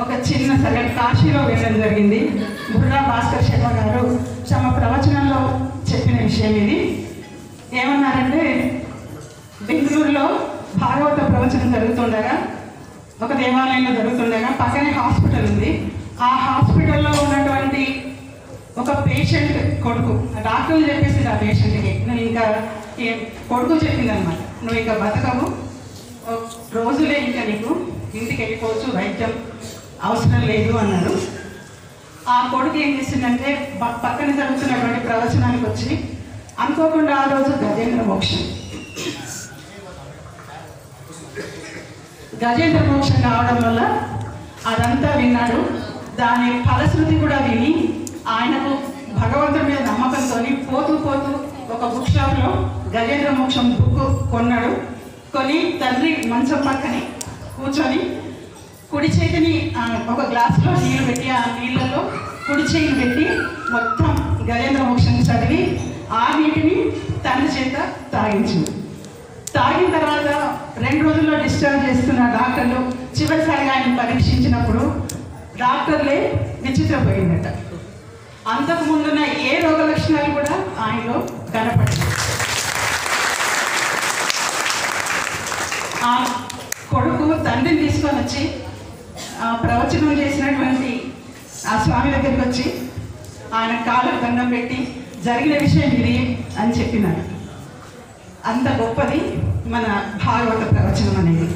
ఒక చిన్న సగటు కాశీలో వెళ్ళడం జరిగింది. బుర్రా భాస్కర్ శర్మ గారు తమ ప్రవచనంలో చెప్పిన విషయం ఇది. ఏమన్నారంటే, బెంగళూరులో భాగవత ప్రవచనం జరుగుతుండగా, ఒక దేవాలయంలో జరుగుతుండగా పక్కనే హాస్పిటల్ ఉంది. ఆ హాస్పిటల్లో ఉన్నటువంటి ఒక పేషెంట్ కొడుకు, డాక్టర్లు చెప్పేసి ఆ పేషెంట్కి, నువ్వు ఇంకా కొడుకు చెప్పిందనమాట, నువ్వు ఇంకా బతకవు, రోజులే ఇంకా నీకు ఇంటికి వెళ్ళిపోవచ్చు, వైద్యం అవసరం లేదు అన్నారు. ఆ కొడుకు ఏం చేసిందంటే పక్కన జరుగుతున్నటువంటి ప్రవచనానికి వచ్చి అనుకోకుండా ఆ రోజు గజేంద్ర మోక్షం కావడం వల్ల అదంతా విన్నాడు. దాని ఫలశ్రుతి కూడా విని ఆయనకు భగవంతుడి మీద నమ్మకంతో పోతూ ఒక బుక్ షాప్లో గజేంద్ర మోక్షం బుక్ కొన్నాడు. కొని తండ్రి మంచం పక్కని కూర్చొని కుడి చేతిని ఒక గ్లాసులో నీళ్ళు పెట్టి ఆ నీళ్ళలో కుడి చేయిని పెట్టి మొత్తం గజేంద్ర మోక్షం చదివి ఆ నీటిని తండ్రి చేత తాగించింది. తాగిన తర్వాత 2 రోజుల్లో డిశ్చార్జ్ చేస్తున్న డాక్టర్లు చివరిసారిగా ఆయన పరీక్షించినప్పుడు డాక్టర్లే విచిత్రపోయిందట. అంతకు ముందున్న ఏ రోగ లక్షణాలు కూడా ఆయనలో కనపడ్డాయి. ఆ కొడుకు తండ్రిని తీసుకొని వచ్చి ప్రవచనం చేసినటువంటి ఆ స్వామి దగ్గరికి వచ్చి ఆయన కాళ్ళకు దండం పెట్టి జరిగిన విషయం ఇది అని చెప్పినాడు. అంత గొప్పది మన భాగవత ప్రవచనం అనేది.